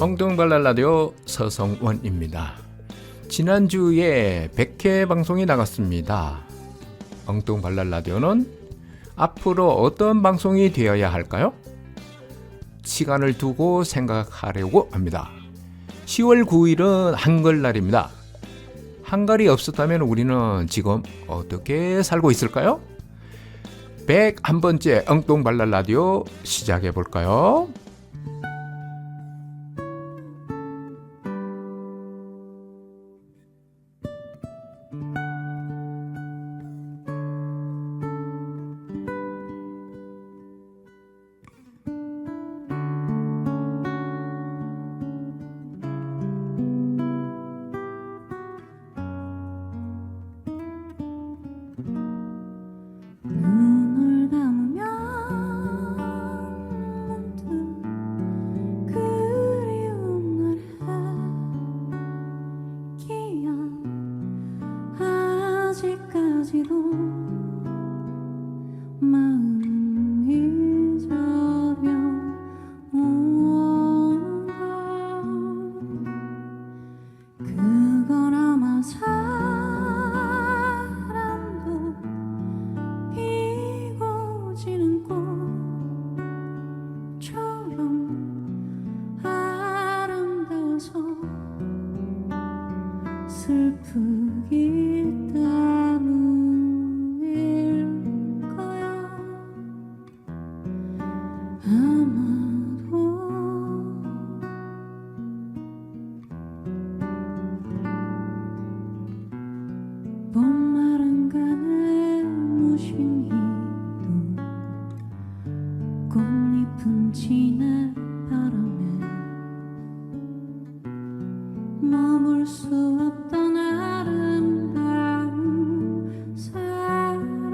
엉뚱발랄 라디오 서성원입니다. 지난주에 100회 방송이 나갔습니다. 엉뚱발랄 라디오는 앞으로 어떤 방송이 되어야 할까요? 시간을 두고 생각하려고 합니다. 10월 9일은 한글날입니다. 한글이 없었다면 우리는 지금 어떻게 살고 있을까요? 101번째 엉뚱발랄 라디오 시작해 볼까요? 눈을 감으면 문득 그리운 날의 기억 아직까지도 마음이 저려 오는가. 그건 아마 사랑도 피고 지는 꽃처럼 아름다워서 슬프기 때문일 거야. 아마도 봄마른 가을 무심히도 꽃잎은 지는 바람에 머물 수 없던 아름다운 사람들.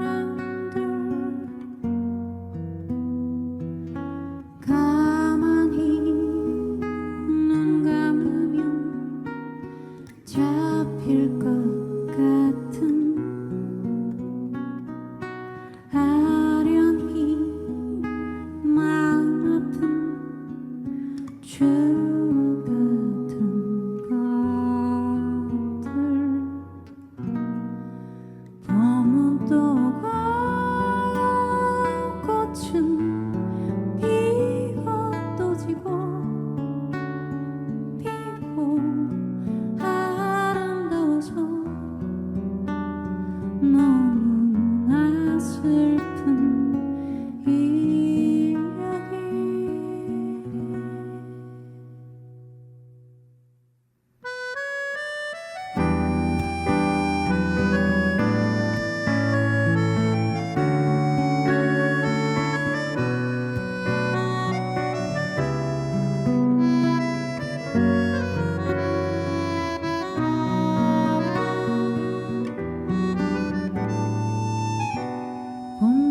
가만히 눈 감으면 잡힐 것 같은 아련히 마음 아픈 추억 같은 것들. 봄은 또 오고 꽃은 피고 또 지고 피고 아름다워서 너무나 슬픈 이야기. 봄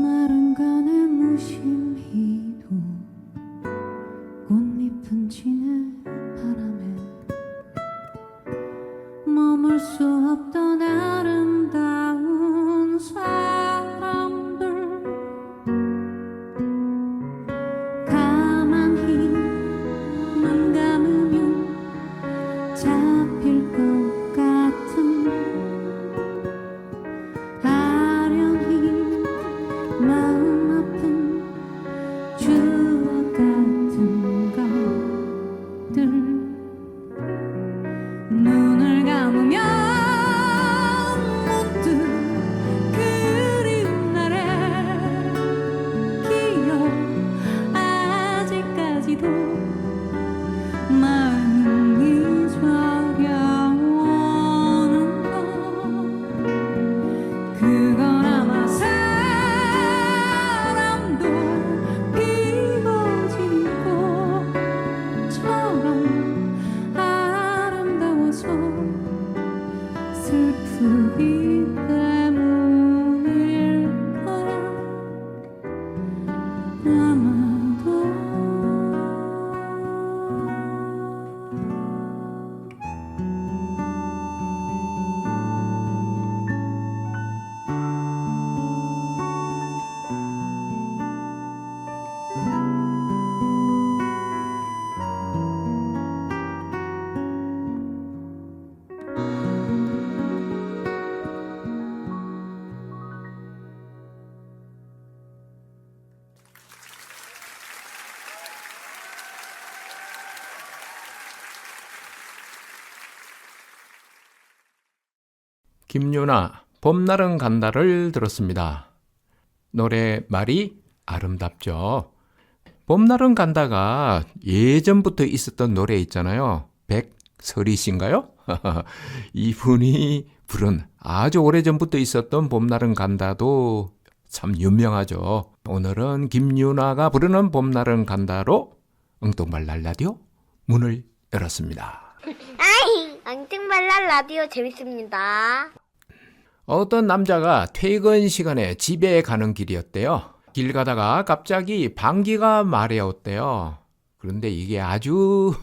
김유나 봄날은 간다를 들었습니다. 노래 말이 아름답죠. 봄날은 간다가 예전부터 있었던 노래 있잖아요. 백설이 씨인가요? 이분이 부른 아주 오래전부터 있었던 봄날은 간다도 참 유명하죠. 오늘은 김유나가 부르는 봄날은 간다로 엉뚱발랄 라디오 문을 열었습니다. 앙증발랄 라디오 재밌습니다. 어떤 남자가 퇴근 시간에 집에 가는 길이었대요. 길 가다가 갑자기 방귀가 마려웠대요. 그런데 이게 아주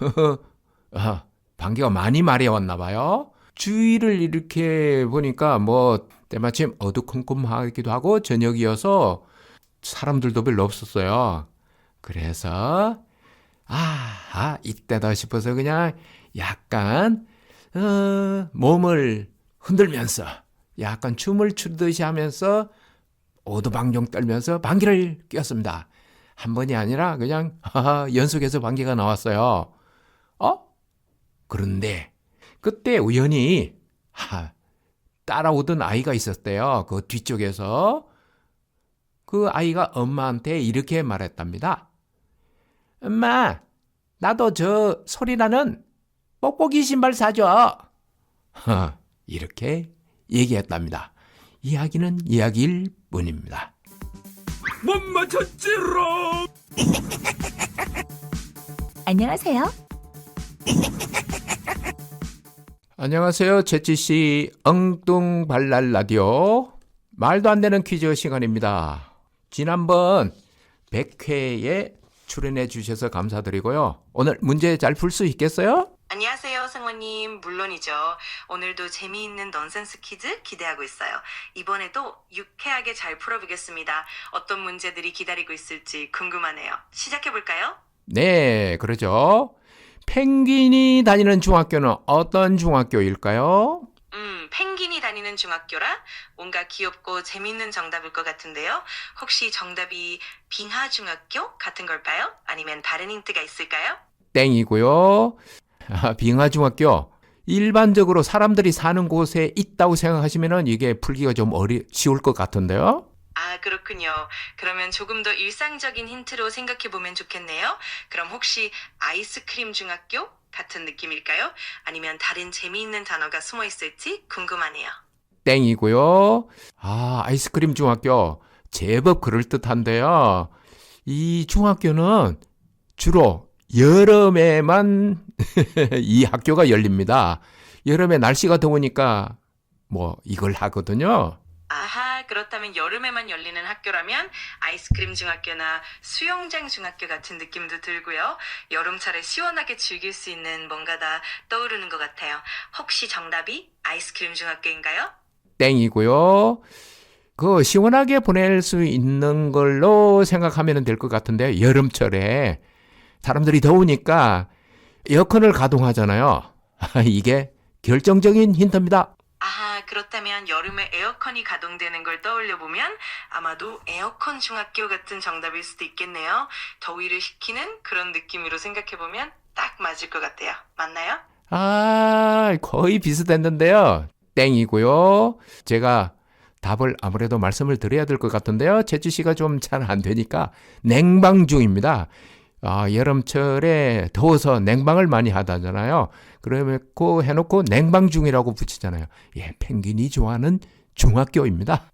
방귀가 많이 마려웠나 봐요. 주위를 이렇게 보니까 뭐 때마침 어두컴컴하기도 하고 저녁이어서 사람들도 별로 없었어요. 그래서 이때다 싶어서 그냥 약간 몸을 흔들면서 약간 춤을 추듯이 하면서 오두방정 떨면서 방귀를 뀌었습니다. 한 번이 아니라 그냥 연속해서 방귀가 나왔어요. 그런데 그때 우연히 따라오던 아이가 있었대요. 그 뒤쪽에서 그 아이가 엄마한테 이렇게 말했답니다. 엄마, 나도 저 소리나는 뽁뽁이 신발 사줘. 이렇게 얘기했답니다. 이야기는 이야기일 뿐입니다. 못 맞췄지롱. 안녕하세요. 안녕하세요. 재치씨 엉뚱발랄 라디오 말도 안 되는 퀴즈 시간입니다. 지난번 100회에 출연해 주셔서 감사드리고요. 오늘 문제 잘 풀 수 있겠어요? 안녕하세요, 상원님. 물론이죠. 오늘도 재미있는 넌센스 퀴즈 기대하고 있어요. 이번에도 유쾌하게 잘 풀어보겠습니다. 어떤 문제들이 기다리고 있을지 궁금하네요. 시작해볼까요? 네, 그러죠. 펭귄이 다니는 중학교는 어떤 중학교일까요? 펭귄이 다니는 중학교라 뭔가 귀엽고 재미있는 정답일 것 같은데요. 혹시 정답이 빙하중학교 같은 걸까요? 아니면 다른 힌트가 있을까요? 땡이고요. 빙하중학교. 일반적으로 사람들이 사는 곳에 있다고 생각하시면 이게 풀기가 좀 쉬울 것 같은데요. 그렇군요. 그러면 조금 더 일상적인 힌트로 생각해보면 좋겠네요. 그럼 혹시 아이스크림 중학교 같은 느낌일까요? 아니면 다른 재미있는 단어가 숨어 있을지 궁금하네요. 땡이고요. 아이스크림 중학교. 제법 그럴듯한데요. 이 중학교는 주로 여름에만 이 학교가 열립니다. 여름에 날씨가 더우니까 이걸 하거든요. 그렇다면 여름에만 열리는 학교라면 아이스크림 중학교나 수영장 중학교 같은 느낌도 들고요. 여름철에 시원하게 즐길 수 있는 뭔가가 떠오르는 것 같아요. 혹시 정답이 아이스크림 중학교인가요? 땡이고요. 그 시원하게 보낼 수 있는 걸로 생각하면 될 것 같은데요. 여름철에 사람들이 더우니까 에어컨을 가동하잖아요. 이게 결정적인 힌트입니다. 그렇다면 여름에 에어컨이 가동되는 걸 떠올려보면 아마도 에어컨 중학교 같은 정답일 수도 있겠네요. 더위를 식히는 그런 느낌으로 생각해보면 딱 맞을 것 같아요. 맞나요? 거의 비슷했는데요. 땡이고요. 제가 답을 아무래도 말씀을 드려야 될 것 같은데요. 재주씨가 좀 잘 안 되니까 냉방 중입니다. 여름철에 더워서 냉방을 많이 하다잖아요. 그래놓고 해놓고 냉방 중이라고 붙이잖아요. 펭귄이 좋아하는 중학교입니다.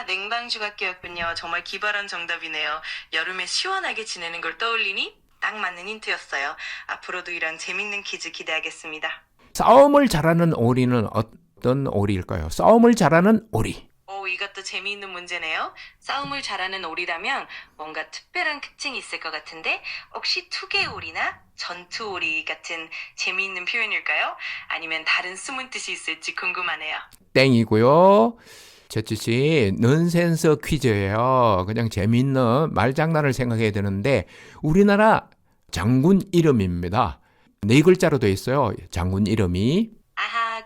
냉방 중학교였군요. 정말 기발한 정답이네요. 여름에 시원하게 지내는 걸 떠올리니 딱 맞는 힌트였어요. 앞으로도 이런 재밌는 퀴즈 기대하겠습니다. 싸움을 잘하는 오리는 어떤 오리일까요? 싸움을 잘하는 오리. 이것도 재미있는 문제네요. 싸움을 잘하는 오리라면 뭔가 특별한 특징이 있을 것 같은데 혹시 투개오리나 전투오리 같은 재미있는 표현일까요? 아니면 다른 숨은 뜻이 있을지 궁금하네요. 땡이고요. 재치씨 넌센스 퀴즈예요. 그냥 재미있는 말장난을 생각해야 되는데 우리나라 장군 이름입니다. 4글자로 되어 있어요. 장군 이름이.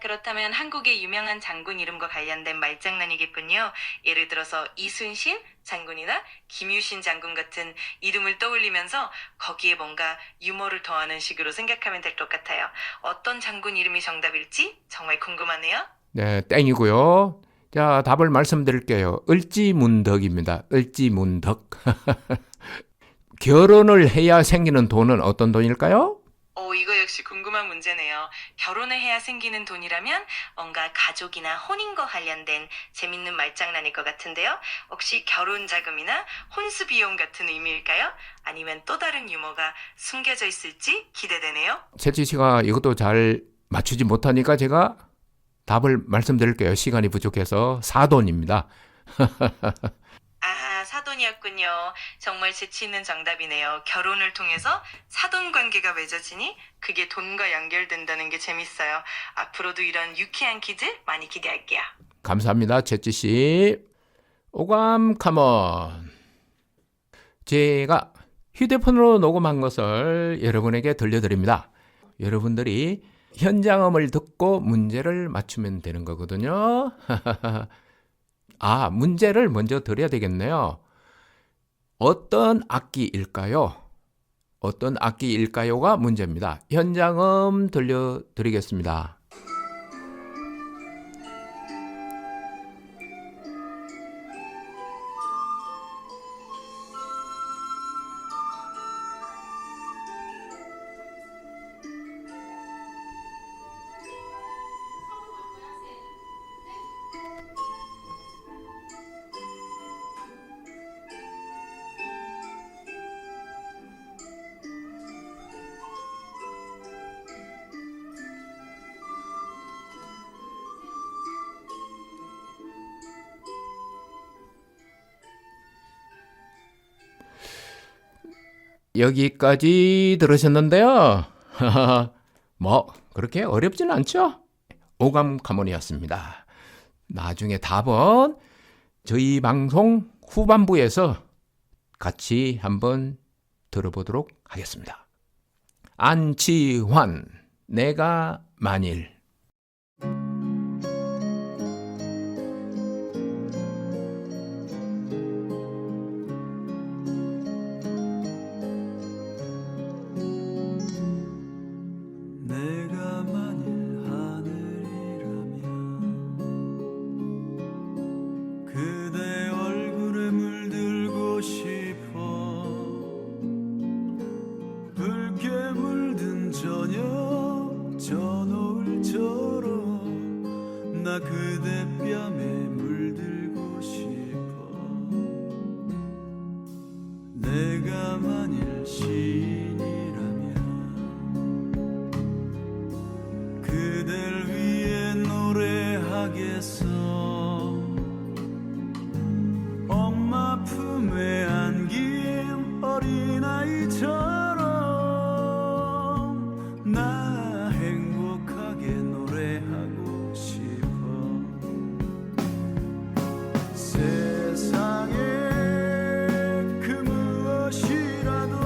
그렇다면 한국의 유명한 장군 이름과 관련된 말장난이겠군요. 예를 들어서 이순신 장군이나 김유신 장군 같은 이름을 떠올리면서 거기에 뭔가 유머를 더하는 식으로 생각하면 될 것 같아요. 어떤 장군 이름이 정답일지 정말 궁금하네요. 네, 땡이고요. 자, 답을 말씀드릴게요. 을지문덕입니다. 을지문덕. 결혼을 해야 생기는 돈은 어떤 돈일까요? 이거 역시 궁금한 문제네요. 결혼을 해야 생기는 돈이라면 뭔가 가족이나 혼인과 관련된 재밌는 말장난일 것 같은데요. 혹시 결혼 자금이나 혼수 비용 같은 의미일까요? 아니면 또 다른 유머가 숨겨져 있을지 기대되네요. 채치 씨가 이것도 잘 맞추지 못하니까 제가 답을 말씀드릴게요. 시간이 부족해서 사돈입니다. 아, 사돈이었군요. 정말 재치 있는 정답이네요. 결혼을 통해서 사돈 관계가 맺어지니 그게 돈과 연결된다는 게 재밌어요. 앞으로도 이런 유쾌한 퀴즈 많이 기대할게요. 감사합니다. 채치 씨. 오감 카몬. 제가 휴대폰으로 녹음한 것을 여러분에게 들려드립니다. 여러분들이 현장음을 듣고 문제를 맞추면 되는 거거든요. 문제를 먼저 드려야 되겠네요. 어떤 악기일까요? 어떤 악기일까요가 문제입니다. 현장음 들려드리겠습니다. 여기까지 들으셨는데요. 뭐 그렇게 어렵진 않죠? 오감 카몬이었습니다. 나중에 답은 저희 방송 후반부에서 같이 한번 들어보도록 하겠습니다. 안치환, 내가 만일. 내가 만일 하늘이라면 그대 얼굴에 물들고 싶어 붉게 물든 저녁 저 노을처럼 나 그대 뺨에 물들고 싶어 내가 만일 시인이라면 그댈 위해 노래하겠어 엄마 품에 안긴 어린아이처럼 나 행복하게 노래하고 싶어 세상에 그 무엇이라도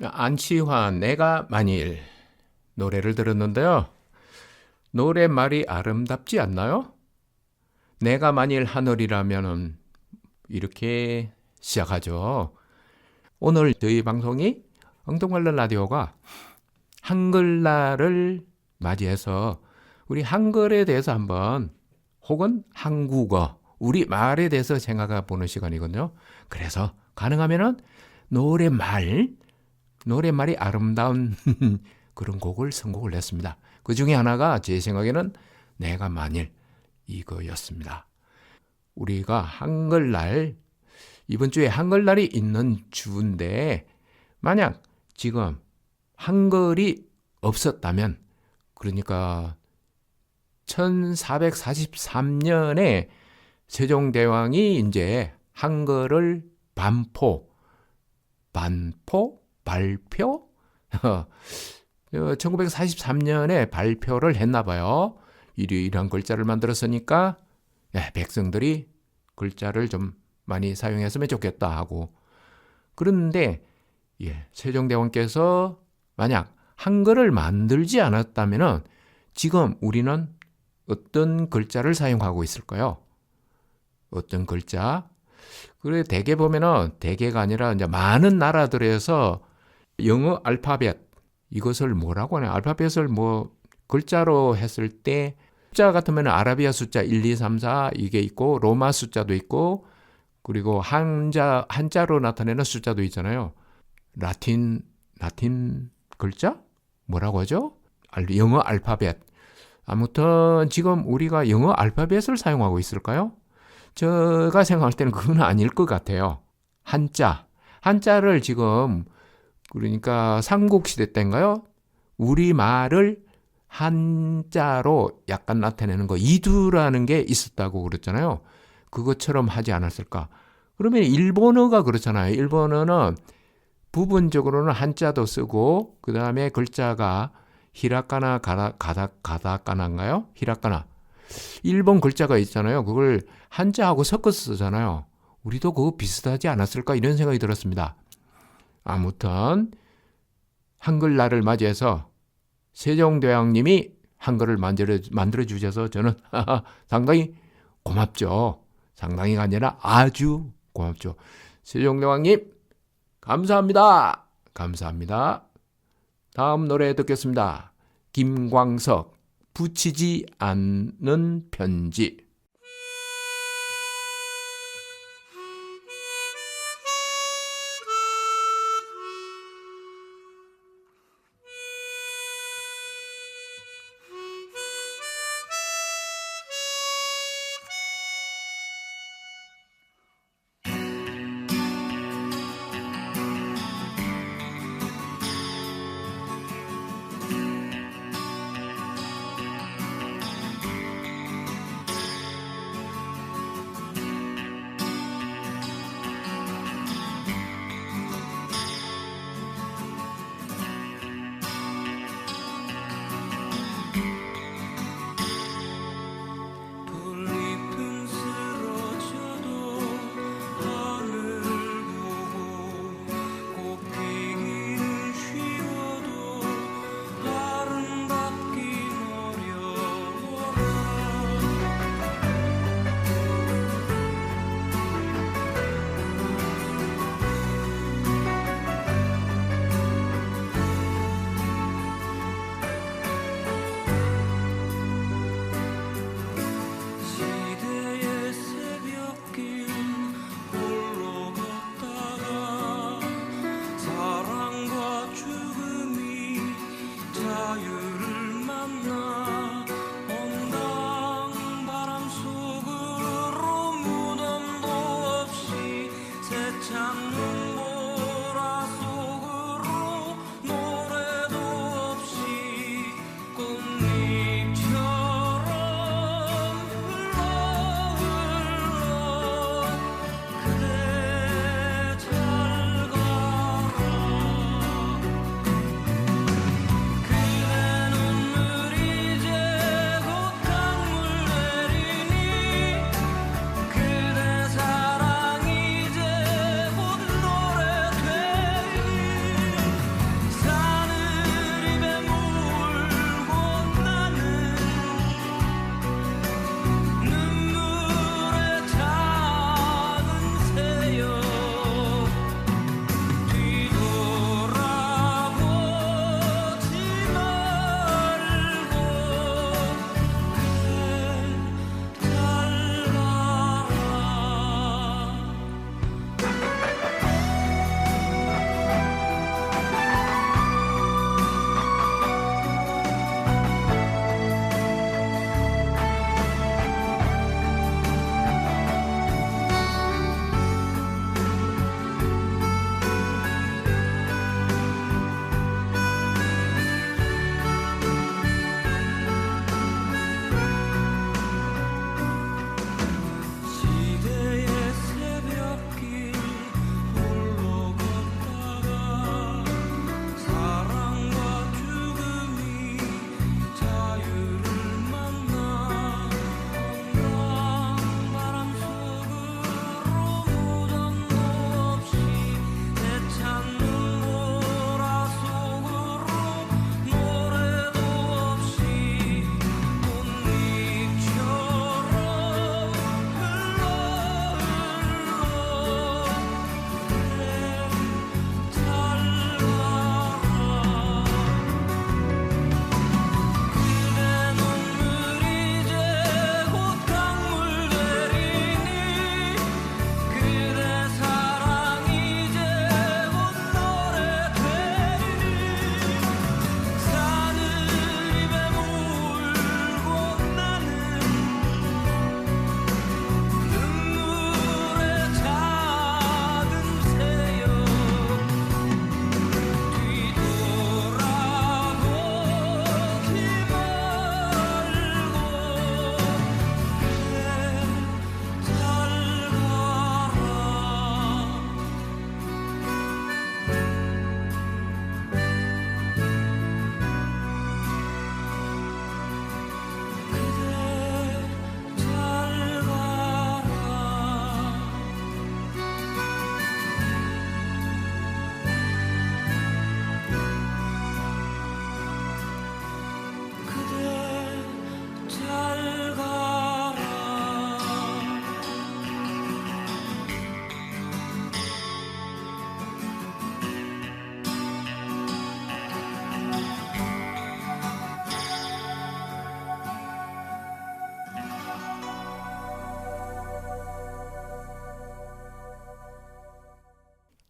안치환 내가 만일 노래를 들었는데요. 노래말이 아름답지 않나요? 내가 만일 하늘이라면은 이렇게 시작하죠. 오늘 저희 방송이 엉뚱말로 라디오가 한글날을 맞이해서 우리 한글에 대해서 한번 혹은 한국어, 우리 말에 대해서 생각해 보는 시간이거든요. 그래서 가능하면은 노래말이 아름다운 그런 곡을 선곡을 했습니다. 그 중에 하나가 제 생각에는 내가 만일 이거였습니다. 우리가 한글날, 이번 주에 한글날이 있는 주인데 만약 지금 한글이 없었다면, 그러니까 1443년에 세종대왕이 이제 한글을 발표? 1943년에 발표를 했나 봐요. 이런 글자를 만들었으니까 백성들이 글자를 좀 많이 사용했으면 좋겠다 하고. 그런데 세종대왕께서 만약 한글을 만들지 않았다면 지금 우리는 어떤 글자를 사용하고 있을까요? 어떤 글자? 그래 대개 보면은 대개가 아니라 이제 많은 나라들에서 영어 알파벳 이것을 뭐라고 하냐? 알파벳을 뭐 글자로 했을 때 숫자 같으면 아라비아 숫자 1, 2, 3, 4 이게 있고 로마 숫자도 있고 그리고 한자로 나타내는 숫자도 있잖아요. 라틴 글자? 뭐라고 하죠? 영어 알파벳. 아무튼 지금 우리가 영어 알파벳을 사용하고 있을까요? 제가 생각할 때는 그건 아닐 것 같아요. 한자를 지금 그러니까 삼국시대 때인가요? 우리말을 한자로 약간 나타내는 거 이두라는 게 있었다고 그랬잖아요. 그것처럼 하지 않았을까? 그러면 일본어가 그렇잖아요. 일본어는 부분적으로는 한자도 쓰고 그 다음에 글자가 히라카나 가다카나인가요? 히라카나. 일본 글자가 있잖아요. 그걸 한자하고 섞어서 쓰잖아요. 우리도 그거 비슷하지 않았을까? 이런 생각이 들었습니다. 아무튼 한글날을 맞이해서 세종대왕님이 한글을 만들어 주셔서 저는 상당히 고맙죠. 상당히가 아니라 아주 고맙죠. 세종대왕님 감사합니다. 감사합니다. 다음 노래 듣겠습니다. 김광석 붙이지 않는 편지.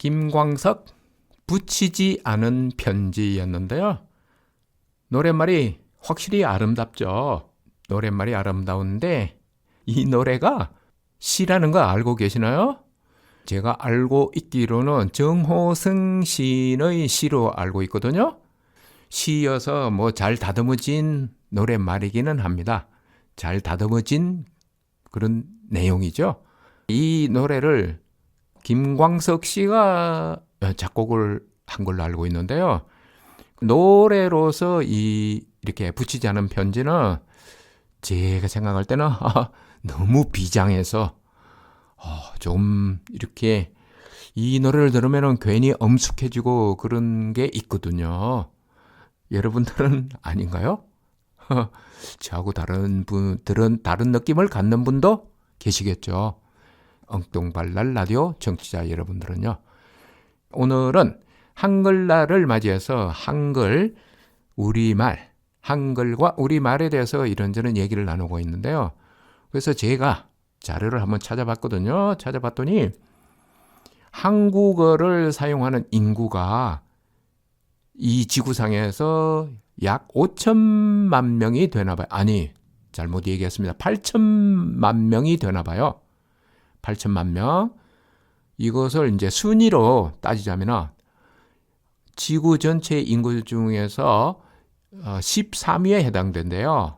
김광석 붙이지 않은 편지였는데요. 노랫말이 확실히 아름답죠. 노랫말이 아름다운데 이 노래가 시라는 거 알고 계시나요? 제가 알고 있기로는 정호승 시인의 시로 알고 있거든요. 시여서 뭐 잘 다듬어진 노랫말이기는 합니다. 잘 다듬어진 그런 내용이죠. 이 노래를 김광석 씨가 작곡을 한 걸로 알고 있는데요. 노래로서 이렇게 붙이지 않은 편지는 제가 생각할 때는 너무 비장해서 좀 이렇게 이 노래를 들으면 괜히 엄숙해지고 그런 게 있거든요. 여러분들은 아닌가요? 저하고 다른 분들은 다른 느낌을 갖는 분도 계시겠죠. 엉뚱발랄 라디오 청취자 여러분들은요. 오늘은 한글날을 맞이해서 한글, 우리말, 한글과 우리말에 대해서 이런저런 얘기를 나누고 있는데요. 그래서 제가 자료를 한번 찾아봤거든요. 찾아봤더니 한국어를 사용하는 인구가 이 지구상에서 약 5천만 명이 되나 봐요. 아니, 잘못 얘기했습니다. 8천만 명이 되나 봐요. 8천만 명. 이것을 이제 순위로 따지자면 지구 전체 인구 중에서 13위에 해당된대요.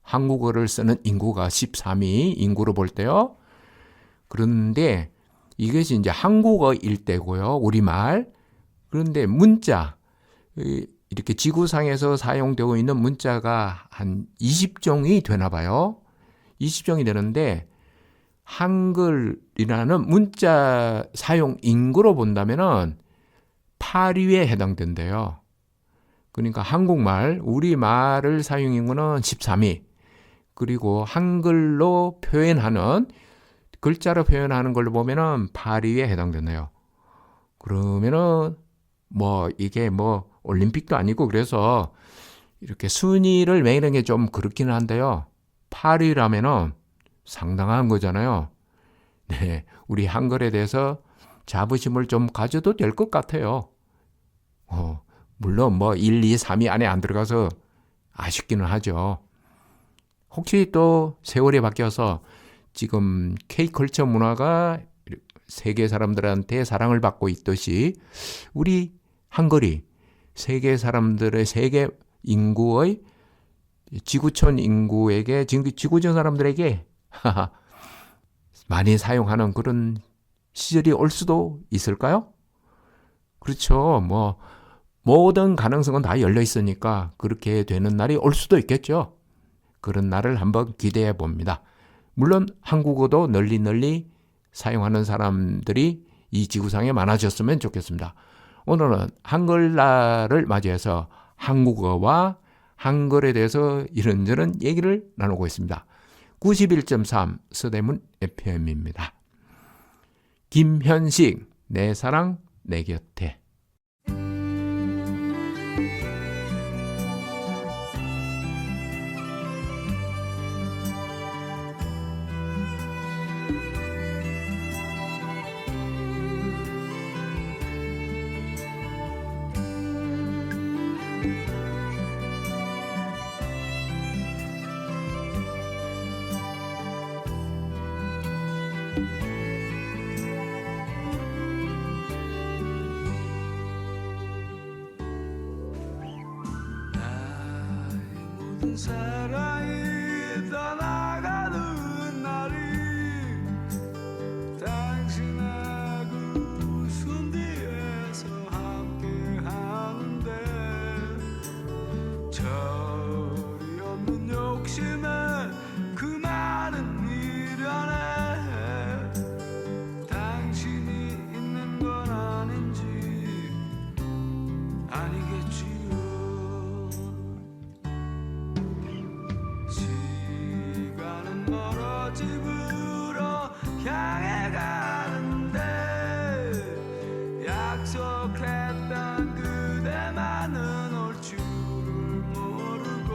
한국어를 쓰는 인구가 13위 인구로 볼 때요. 그런데 이것이 이제 한국어일 때고요. 우리말. 그런데 문자, 이렇게 지구상에서 사용되고 있는 문자가 한 20종이 되나 봐요. 20종이 되는데 한글이라는 문자 사용 인구로 본다면은 8위에 해당된대요. 그러니까 한국말, 우리말을 사용 인구는 13위. 그리고 한글로 표현하는, 글자로 표현하는 걸로 보면은 8위에 해당되네요. 그러면은 이게 올림픽도 아니고 그래서 이렇게 순위를 매기는 게 좀 그렇기는 한데요. 8위라면은 상당한 거잖아요. 네, 우리 한글에 대해서 자부심을 좀 가져도 될 것 같아요. 물론 1, 2, 3위 안에 안 들어가서 아쉽기는 하죠. 혹시 또 세월이 바뀌어서 지금 K컬처 문화가 세계 사람들한테 사랑을 받고 있듯이 우리 한글이 세계 사람들의 세계 인구의 지구촌 인구에게 지구촌 사람들에게 많이 사용하는 그런 시절이 올 수도 있을까요? 그렇죠. 모든 가능성은 다 열려 있으니까 그렇게 되는 날이 올 수도 있겠죠. 그런 날을 한번 기대해 봅니다. 물론 한국어도 널리 사용하는 사람들이 이 지구상에 많아졌으면 좋겠습니다. 오늘은 한글날을 맞이해서 한국어와 한글에 대해서 이런저런 얘기를 나누고 있습니다. 91.3 서대문 FM입니다. 김현식, 내 사랑 내 곁에. 모든 사랑이 떠나가는 날이 당신하고 손 뒤에서 함께 하는데 절이 없는 욕심에 그 많은 미련에 당신이 있는 건 아닌지 아니겠지요. 시간은 멀어 집으로 향해 가는데 약속했던 그대만은 올 줄을 모르고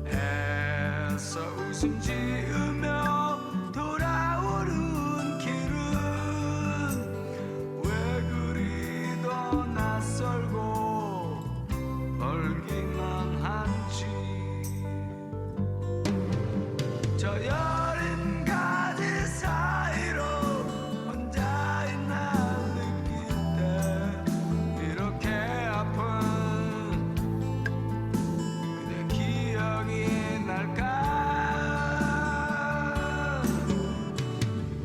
애써 웃음 지으며 돌아오는 길은 여린 가지 사이로 혼자 있나 느낄 때 이렇게 아픈 그대 기억이 날까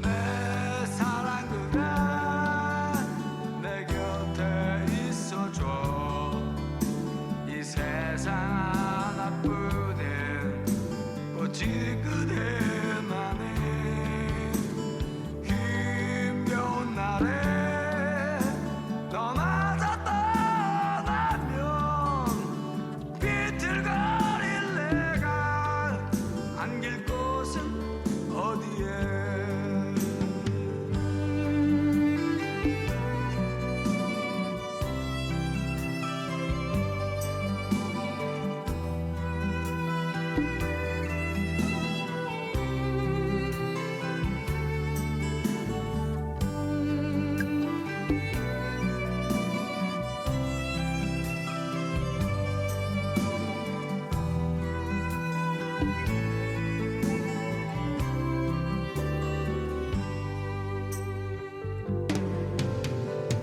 내 사랑 그대 내 곁에 있어줘 이 세상 하나뿐인 오직 그대만의 힘겨운 날에 너마저 떠나면 비틀거릴 내가 안길 곳은 어디에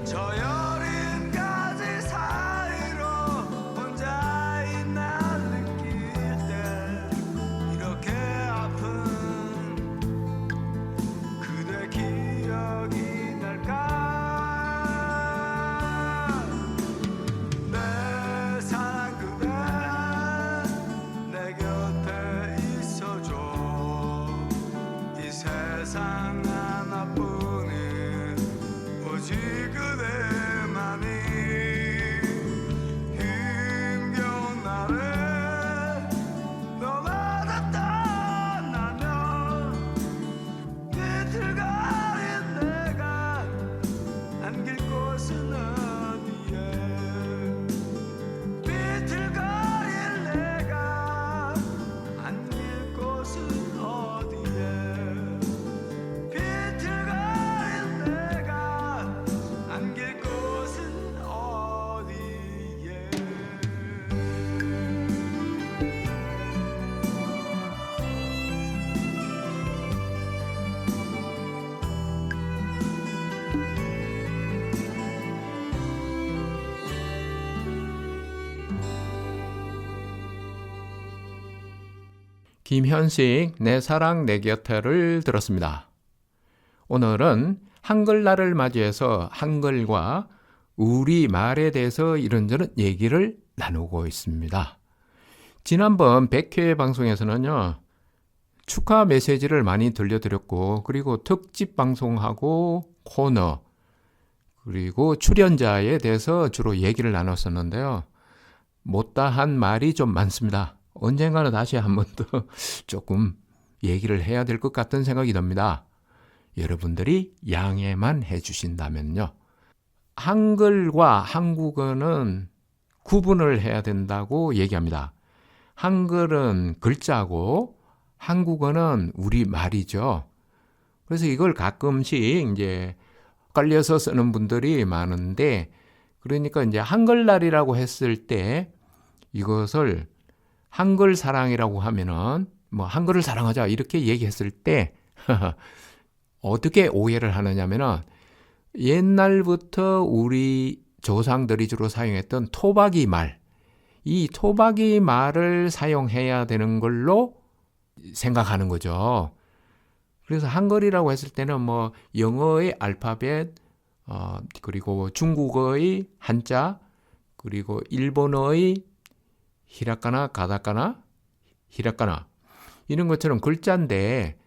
저 여린 가지 사이로 혼자 있나 느낄 때 이렇게 아픈 그대 기억이 날까 내 사랑 그대 내 곁에 있어줘 이 세상 하나뿐인 오직 그대만이 힘겨운 날에 너마저 떠나면 비틀거린 내가 안길 곳은 어디에 비틀거릴 내가 안길 곳은 어디에 비틀거린 내가 안길 곳은 어디에 김현식 내 사랑 내 곁에를 들었습니다. 오늘은 한글날을 맞이해서 한글과 우리말에 대해서 이런저런 얘기를 나누고 있습니다. 지난번 100회 방송에서는요, 축하 메시지를 많이 들려드렸고, 그리고 특집 방송하고 코너, 그리고 출연자에 대해서 주로 얘기를 나눴었는데요. 못다한 말이 좀 많습니다. 언젠가는 다시 한 번 더 조금 얘기를 해야 될 것 같은 생각이 듭니다. 여러분들이 양해만 해주신다면요. 한글과 한국어는 구분을 해야 된다고 얘기합니다. 한글은 글자고 한국어는 우리말이죠. 그래서 이걸 가끔씩 이제 헷갈려서 쓰는 분들이 많은데, 그러니까 이제 한글날이라고 했을 때 이것을 한글 사랑이라고 하면은 뭐 한글을 사랑하자 이렇게 얘기했을 때 어떻게 오해를 하느냐면은 옛날부터 우리 조상들이 주로 사용했던 토박이 말, 이 토박이 말을 사용해야 되는 걸로 생각하는 거죠. 그래서 한글이라고 했을 때는 뭐 영어의 알파벳, 그리고 중국어의 한자, 그리고 일본어의 히라카나, 가다카나, 히라카나 이런 것처럼 글자인데,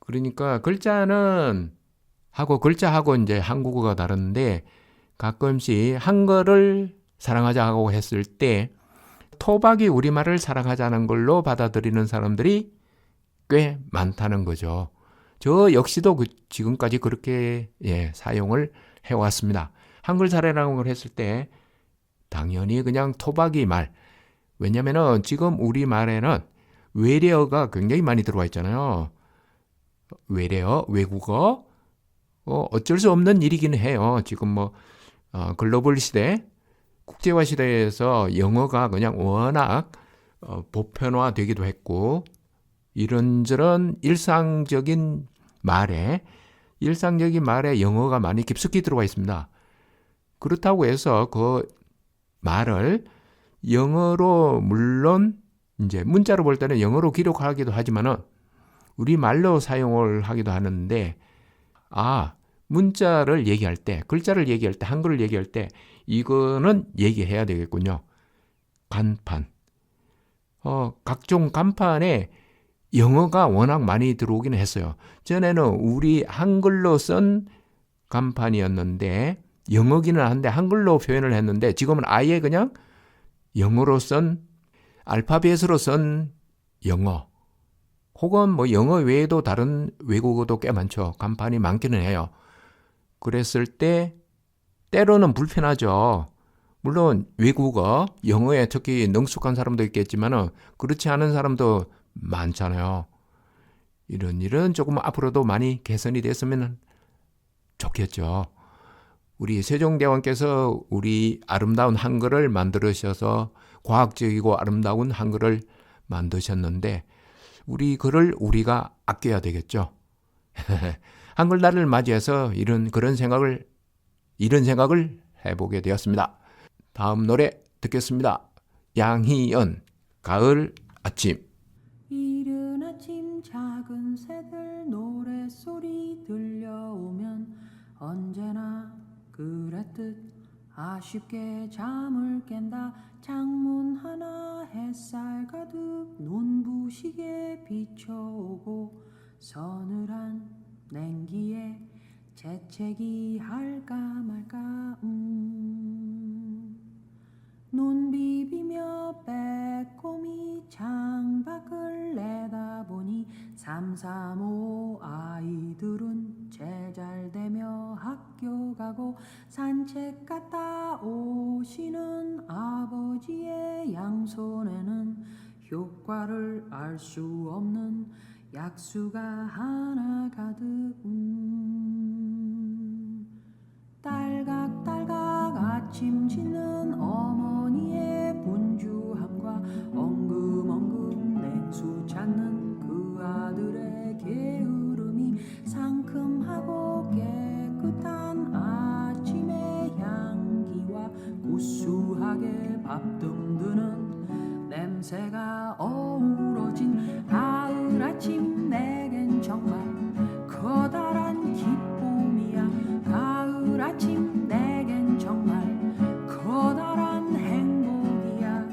그러니까 글자는 하고 글자하고 이제 한국어가 다른데 가끔씩 한글을 사랑하자고 했을 때 토박이 우리말을 사랑하자는 걸로 받아들이는 사람들이 꽤 많다는 거죠. 저 역시도 지금까지 그렇게 사용을 해왔습니다. 한글 사례라는 걸 했을 때 당연히 그냥 토박이 말, 왜냐면은 지금 우리말에는 외래어가 굉장히 많이 들어와 있잖아요. 외래어, 외국어, 어쩔 수 없는 일이긴 해요. 지금 뭐 글로벌 시대, 국제화 시대에서 영어가 그냥 워낙 보편화되기도 했고, 이런저런 일상적인 말에 영어가 많이 깊숙이 들어가 있습니다. 그렇다고 해서 그 말을 영어로 물론 이제 문자로 볼 때는 영어로 기록하기도 하지만은 우리 말로 사용을 하기도 하는데 문자를 얘기할 때, 글자를 얘기할 때, 한글을 얘기할 때 이거는 얘기해야 되겠군요. 간판. 각종 간판에 영어가 워낙 많이 들어오기는 했어요. 전에는 우리 한글로 쓴 간판이었는데 영어기는 한데 한글로 표현을 했는데 지금은 아예 그냥 영어로 쓴 알파벳으로 쓴 영어 혹은 뭐 영어 외에도 다른 외국어도 꽤 많죠. 간판이 많기는 해요. 그랬을 때 때로는 불편하죠. 물론 외국어, 영어에 특히 능숙한 사람도 있겠지만 그렇지 않은 사람도 많잖아요. 이런 일은 조금 앞으로도 많이 개선이 됐으면 좋겠죠. 우리 세종대왕께서 우리 아름다운 한글을 만들으셔서 과학적이고 아름다운 한글을 만드셨는데 우리 글을 우리가 아껴야 되겠죠. 한글날을 맞이해서 이런 생각을 해보게 되었습니다. 다음 노래 듣겠습니다. 양희연, 가을 아침. 이른 아침 작은 새들 노랫소리 들려오면 언제나 그랬듯 아쉽게 잠을 깬다. 창문 하나 햇살 가득 눈부시게 비춰오고 서늘한 냉기에 재채기 할까 말까 눈 비비며 빼꼼히 창밖을 내다보니 3, 4, 5 아이들은 제잘되며 학교 가고 산책 갔다 오시는 아버지의 양손에는 효과를 알 수 없는 약수가 하나 가득 딸각딸각 아침 짓는 어머니의 분주함과 엉금엉금 냉수 찾는 그 아들의 게으름이 상큼하고 깨끗한 아침의 향기와 구수하게 밥 듬드는 냄새가 어우러진 가을 아침 내겐 정말 커다란 기쁨이야. 가을 아침 내겐 정말 커다란 행복이야.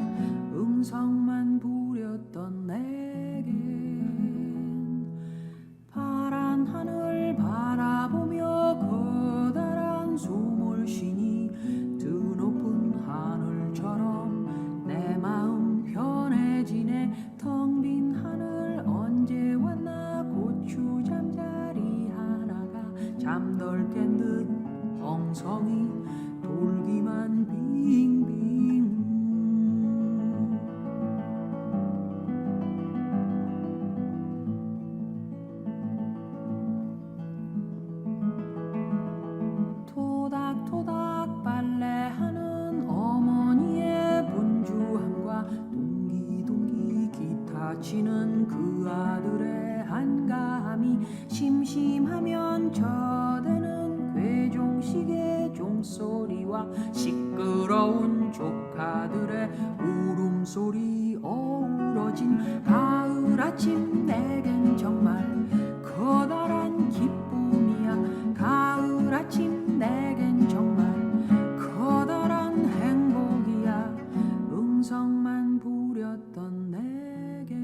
음성만 부렸던 내겐 파란 하늘 바라보며 커다란 소몰신이 드높은 하늘처럼 내 마음 편해지네. 텅 빈 하늘 언제 왔나 고추 잠자리 하나가 잠덜 깬 듯 엉성이 돌기만 빙빙 토닥토닥 빨래하는 어머니의 분주함과 동기동기 기타 치는 그 아들의 한가함이 심심하면 저대는 괴종식의 종소리와 시끄러운 조카들의 울음소리 어우러진 가을 아침 내겐 정말 커다란 기쁨이야. 가을 아침 내겐 정말 커다란 행복이야. 음성만 부렸던 내겐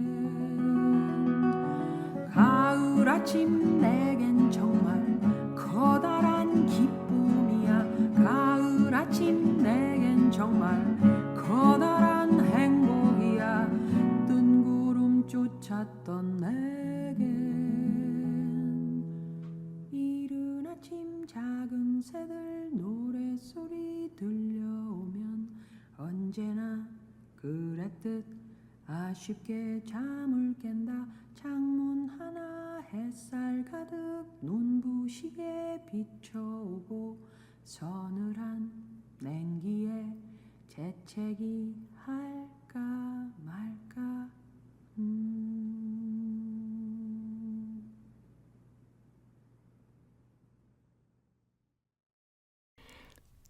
가을 아침 내겐 정말 커다란 기쁨이야. 가을 아침 내겐 정말 커다란 행복이야. 뜬구름 쫓았던 내겐 이른 아침 작은 새들 노랫소리 들려오면 언제나 그랬듯 아쉽게 잠을 깬다. 창문 하나 햇살 가득 눈부시게 비춰오고 서늘한 냉기에 재채기 할까 말까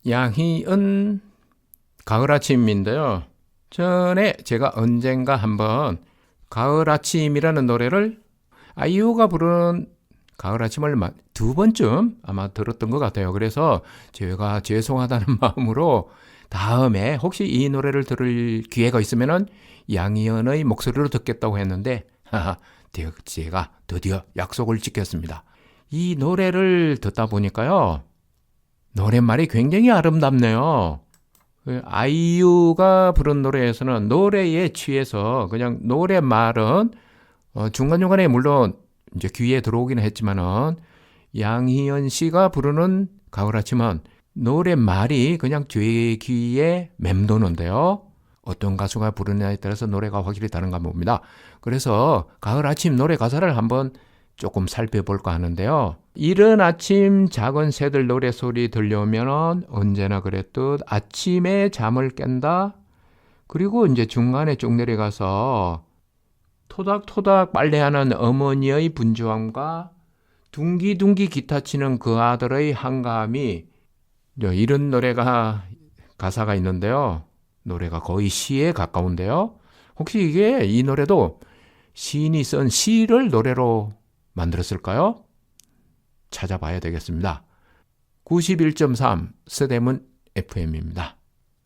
양희은 가을 아침인데요. 전에 제가 언젠가 한번 가을 아침이라는 노래를 아이유가 부른 가을 아침을 두 번쯤 아마 들었던 것 같아요. 그래서 제가 죄송하다는 마음으로 다음에 혹시 이 노래를 들을 기회가 있으면은 양희은의 목소리로 듣겠다고 했는데 제가 드디어 약속을 지켰습니다. 이 노래를 듣다 보니까요. 노랫말이 굉장히 아름답네요. 아이유가 부른 노래에서는 노래에 취해서 그냥 노랫말은 중간중간에 물론 이제 귀에 들어오기는 했지만은 양희은 씨가 부르는 가을 아침은 노랫말이 그냥 제 귀에 맴도는데요. 어떤 가수가 부르느냐에 따라서 노래가 확실히 다른가 봅니다. 그래서 가을 아침 노래 가사를 한번 조금 살펴볼까 하는데요. 이른 아침 작은 새들 노래소리 들려오면 언제나 그랬듯 아침에 잠을 깬다. 그리고 이제 중간에 쭉 내려가서 토닥토닥 빨래하는 어머니의 분주함과 둥기둥기 기타 치는 그 아들의 한가함이 이런 노래가 가사가 있는데요. 노래가 거의 시에 가까운데요. 혹시 이 노래도 시인이 쓴 시를 노래로 만들었을까요? 찾아봐야 되겠습니다. 91.3 서대문 FM입니다.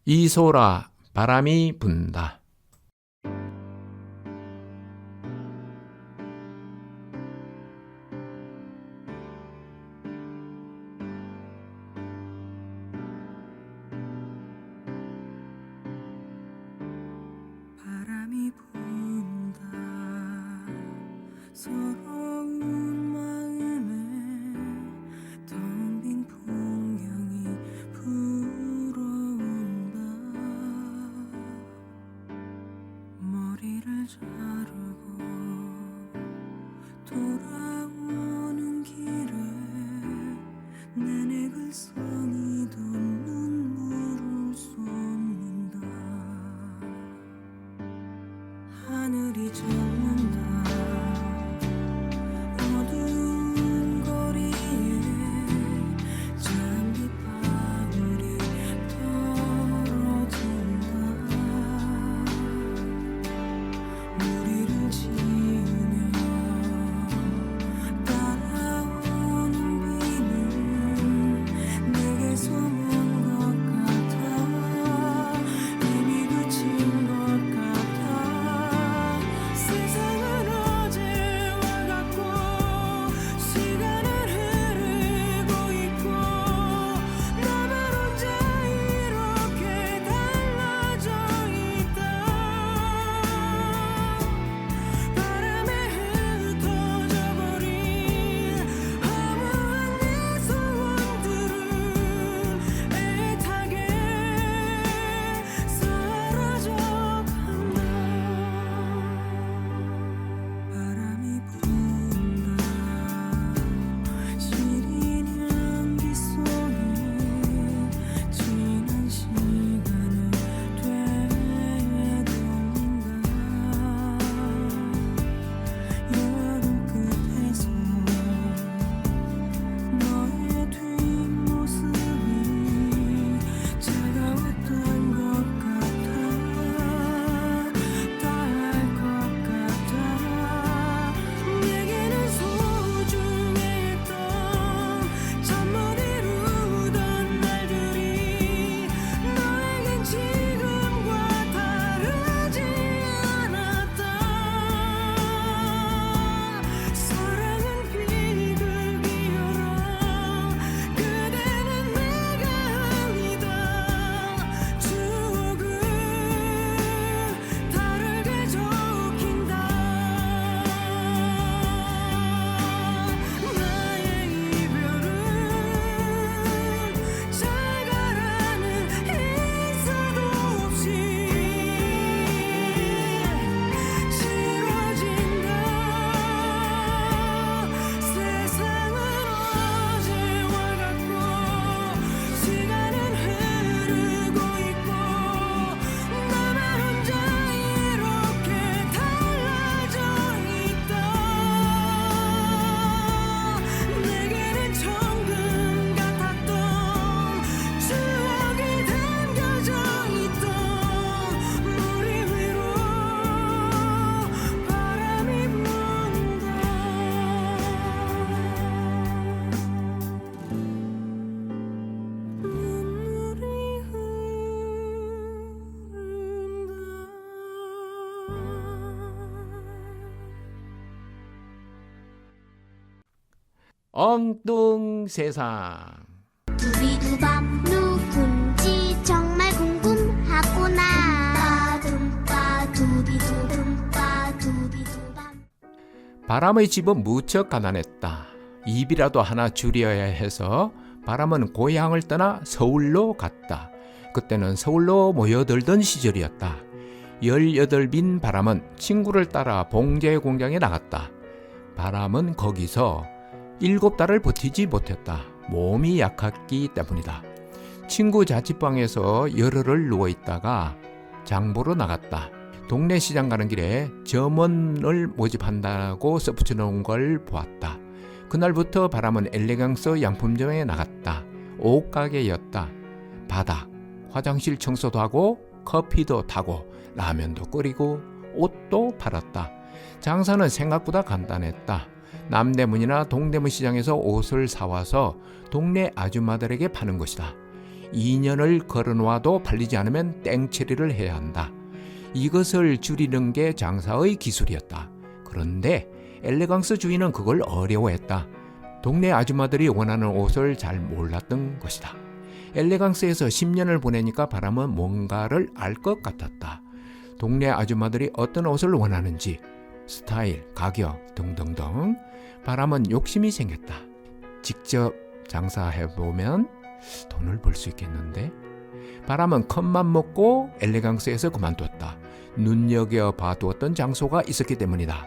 이소라 바람이 분다. 바람이 분다 서러운 마음에 텅 빈 풍경이 불어온다 머리를 자르고 돌아오는 길에 내내 글썽이던 눈물을 쏟는다 하늘이 젖는다 어두운 거리에 잔디방울이 떨어진다 무리를 지으며 따라오는 비는 내게서 먼 것 같아 이미 그친 것 같아 세상 엉뚱 세상. 두비두밤 누군지 정말 궁금하구나. 빠둠빠 두비두둠빠 두비두밤. 바람의 집은 무척 가난했다. 입이라도 하나 줄여야 해서 바람은 고향을 떠나 서울로 갔다. 그때는 서울로 모여들던 시절이었다. 18빈 바람은 친구를 따라 봉제 공장에 나갔다. 바람은 거기서 7달을 버티지 못했다. 몸이 약했기 때문이다. 친구 자취방에서 열흘을 누워있다가 장보러 나갔다. 동네 시장 가는 길에 점원을 모집한다고 써붙여놓은 걸 보았다. 그날부터 바람은 엘레강스 양품점에 나갔다. 옷가게였다. 바닥, 화장실 청소도 하고 커피도 타고 라면도 끓이고 옷도 팔았다. 장사는 생각보다 간단했다. 남대문이나 동대문 시장에서 옷을 사와서 동네 아줌마들에게 파는 것이다. 2년을 걸어놓아도 팔리지 않으면 땡처리를 해야 한다. 이것을 줄이는 게 장사의 기술이었다. 그런데 엘레강스 주인은 그걸 어려워했다. 동네 아줌마들이 원하는 옷을 잘 몰랐던 것이다. 엘레강스에서 10년을 보내니까 바람은 뭔가를 알 것 같았다. 동네 아줌마들이 어떤 옷을 원하는지, 스타일, 가격 등등등. 바람은 욕심이 생겼다. 직접 장사해보면 돈을 벌 수 있겠는데? 바람은 컵만 먹고 엘레강스에서 그만뒀다. 눈여겨봐두었던 장소가 있었기 때문이다.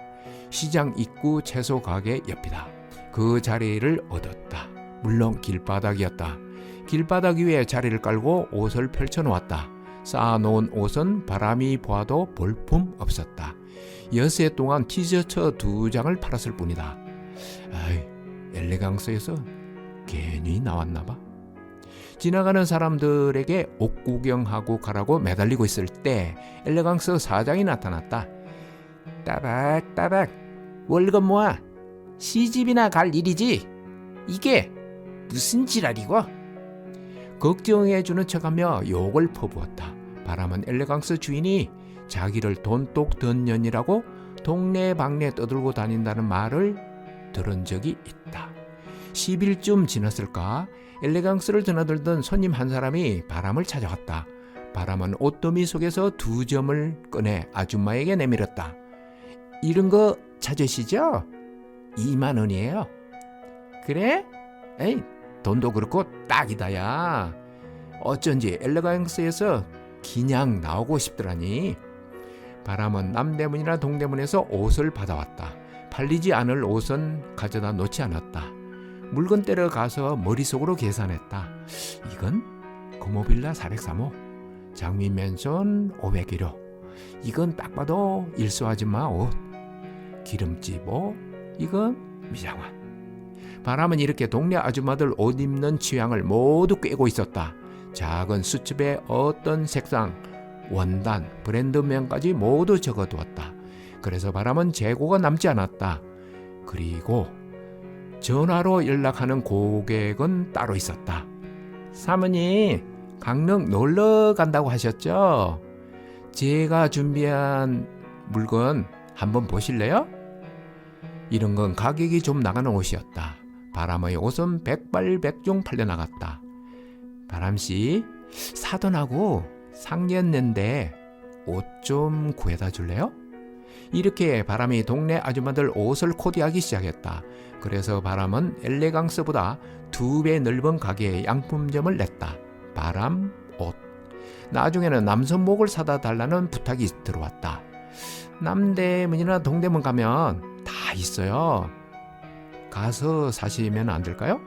시장 입구 채소 가게 옆이다. 그 자리를 얻었다. 물론 길바닥이었다. 길바닥 위에 자리를 깔고 옷을 펼쳐놓았다. 쌓아놓은 옷은 바람이 보아도 볼품 없었다. 엿새 동안 티셔츠 2장을 팔았을 뿐이다. 아이, 엘레강스에서 괜히 나왔나봐. 지나가는 사람들에게 옷 구경하고 가라고 매달리고 있을 때 엘레강스 사장이 나타났다. 따박따박 월급 모아 시집이나 갈 일이지. 이게 무슨 지랄이고? 걱정해주는 척하며 욕을 퍼부었다. 바람은 엘레강스 주인이 자기를 돈독 던년이라고 동네방네 떠들고 다닌다는 말을 들은 적이 있다. 10일쯤 지났을까? 엘레강스를 드나들던 손님 한 사람이 바람을 찾아왔다. 바람은 옷더미 속에서 2점을 꺼내 아줌마에게 내밀었다. 이런 거 찾으시죠? 2만 원이에요. 그래? 에이, 돈도 그렇고 딱이다야. 어쩐지 엘레강스에서 그냥 나오고 싶더라니. 바람은 남대문이나 동대문에서 옷을 받아왔다. 팔리지 않을 옷은 가져다 놓지 않았다. 물건대로 가서 머릿속으로 계산했다. 이건 금호빌라 403호, 장미맨션 501호. 이건 딱 봐도 일수아줌마 옷. 기름집 옷, 이건 미장원. 바람은 이렇게 동네 아줌마들 옷 입는 취향을 모두 꿰고 있었다. 작은 수첩에 어떤 색상, 원단, 브랜드명까지 모두 적어두었다. 그래서 바람은 재고가 남지 않았다. 그리고 전화로 연락하는 고객은 따로 있었다. 사모님, 강릉 놀러 간다고 하셨죠? 제가 준비한 물건 한번 보실래요? 이런 건 가격이 좀 나가는 옷이었다. 바람의 옷은 백발백중 팔려나갔다. 바람씨, 사돈하고 상견례인데 옷 좀 구해다 줄래요? 이렇게 바람이 동네 아줌마들 옷을 코디하기 시작했다. 그래서 바람은 엘레강스보다 2배 넓은 가게에 양품점을 냈다. 바람 옷. 나중에는 남선복을 사다 달라는 부탁이 들어왔다. 남대문이나 동대문 가면 다 있어요. 가서 사시면 안 될까요?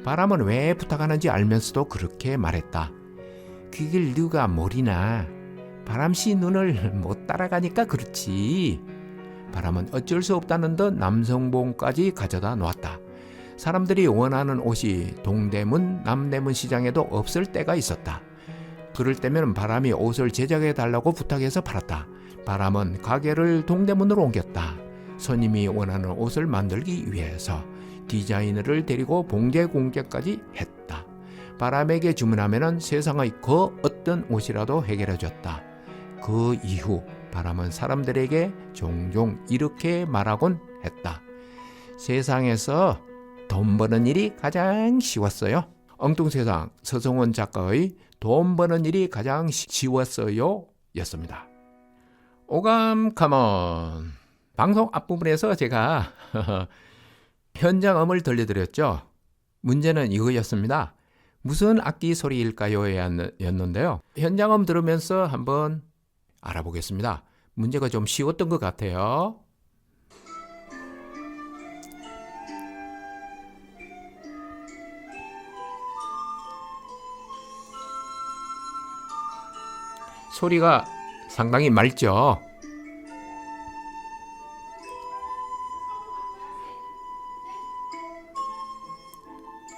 바람은 왜 부탁하는지 알면서도 그렇게 말했다. 그걸 누가 모르나. 바람씨 눈을 못 따라가니까 그렇지. 바람은 어쩔 수 없다는 듯 남성복까지 가져다 놓았다. 사람들이 원하는 옷이 동대문, 남대문 시장에도 없을 때가 있었다. 그럴 때면 바람이 옷을 제작해 달라고 부탁해서 팔았다. 바람은 가게를 동대문으로 옮겼다. 손님이 원하는 옷을 만들기 위해서 디자이너를 데리고 봉제 공개까지 했다. 바람에게 주문하면 세상의 그 어떤 옷이라도 해결해줬다. 그 이후 바람은 사람들에게 종종 이렇게 말하곤 했다. 세상에서 돈 버는 일이 가장 쉬웠어요. 엉뚱세상 서성원 작가의 돈 버는 일이 가장 쉬웠어요 였습니다. 오감 카몬. 방송 앞부분에서 제가 현장음을 들려드렸죠. 문제는 이거였습니다. 무슨 악기 소리일까요? 였는데요. 현장음 들으면서 한번 알아보겠습니다. 문제가 좀 쉬웠던 것 같아요. 소리가 상당히 맑죠.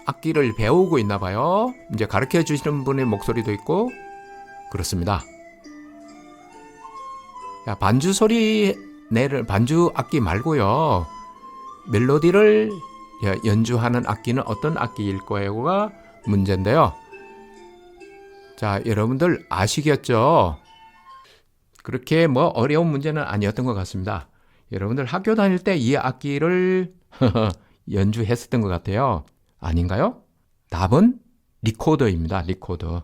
악기를 배우고 있나 봐요. 이제 가르쳐 주시는 분의 목소리도 있고 그렇습니다. 자, 반주 소리 내를 반주 악기 말고요. 멜로디를 연주하는 악기는 어떤 악기일 거예요가 문제인데요. 자, 여러분들 아시겠죠? 그렇게 뭐 어려운 문제는 아니었던 것 같습니다. 여러분들 학교 다닐 때 이 악기를 연주했었던 것 같아요. 아닌가요? 답은 리코더입니다. 리코더.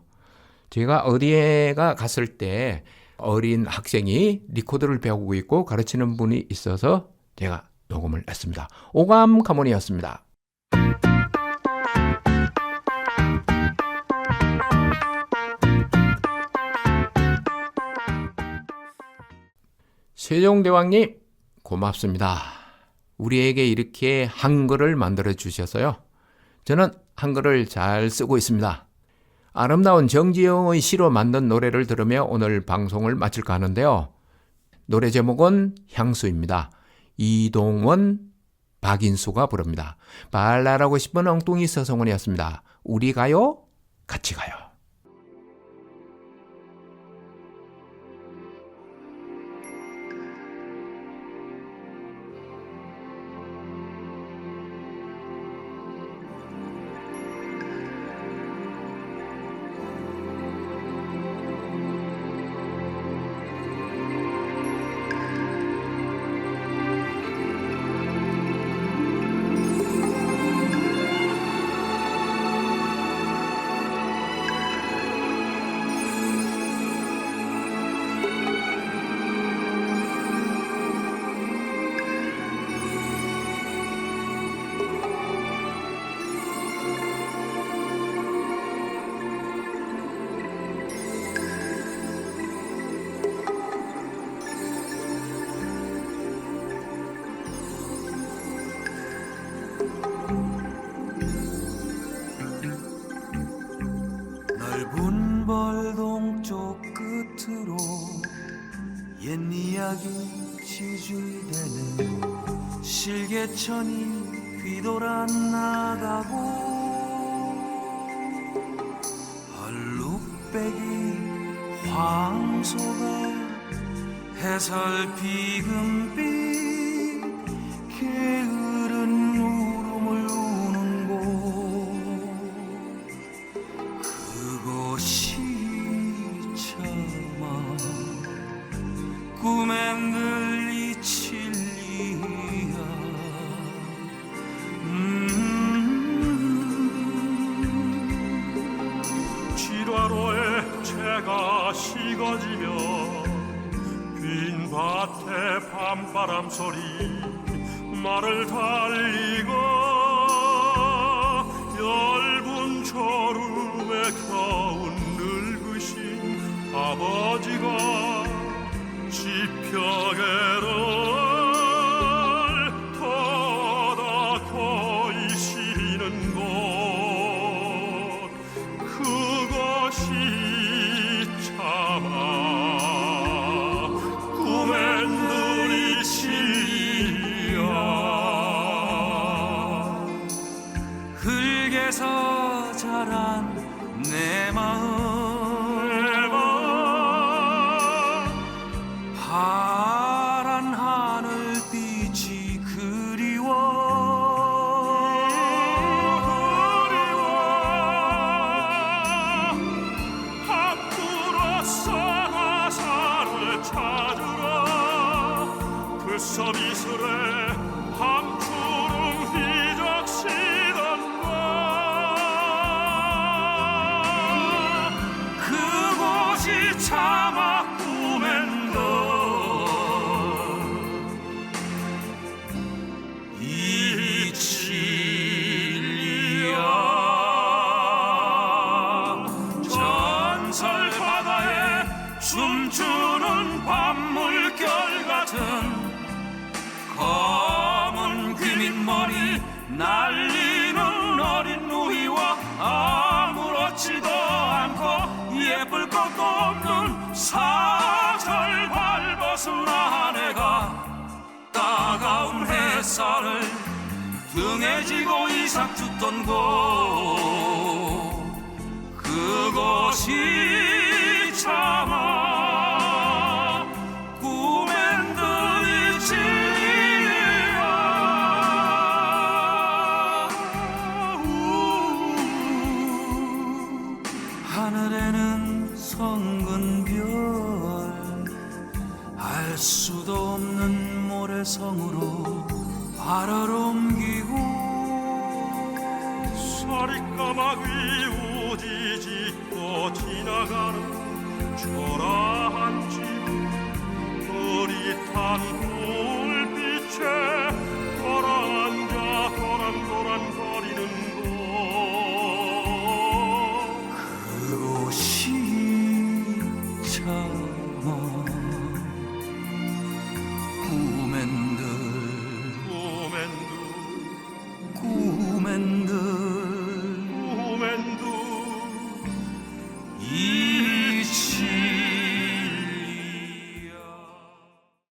제가 어디에가 갔을 때 어린 학생이 리코더를 배우고 있고 가르치는 분이 있어서 제가 녹음을 했습니다. 오감 카몬이었습니다. 세종대왕님 고맙습니다. 우리에게 이렇게 한글을 만들어 주셔서요. 저는 한글을 잘 쓰고 있습니다. 아름다운 정지영의 시로 만든 노래를 들으며 오늘 방송을 마칠까 하는데요. 노래 제목은 향수입니다. 이동원, 박인수가 부릅니다. 발랄하고 싶은 엉뚱이 서성원이었습니다. 우리 가요? 같이 가요. 넓은 벌동 쪽 끝으로 옛 이야기 지주대는 실개천이 휘돌아 나가고 얼룩배기 황소가 해설비금빛 게으른 울음을 우는 곳 그곳이 참아 꿈에 늘 이칠리야 지화로에 채가 식어지며 빈 밭에 밤바람 소리 말을 달리고 얇은 초름에 겨운 늙으신 아버지가 지평에를 토닥고 있시는 곳 그것이 참아 꿈에 누리시야 흙에서 자란 내 마음 파란 하늘빛이 밖으로서 가사를 찾으러 그 서비스레 밤초름 휘적시 빈머리 날리는 어린 누이와 아무렇지도 않고 예쁠 것도 없는 사절 밟아선 아내가 따가운 햇살을 등에 지고 이삭 줍던 곳 그것이 참아 꿈엔들이 진리야 하늘에는 성근 별 알 수도 없는 모래성으로 발을 옮기고 서리까마귀 우지 짓고 지나가는 초라한 집 흐릿한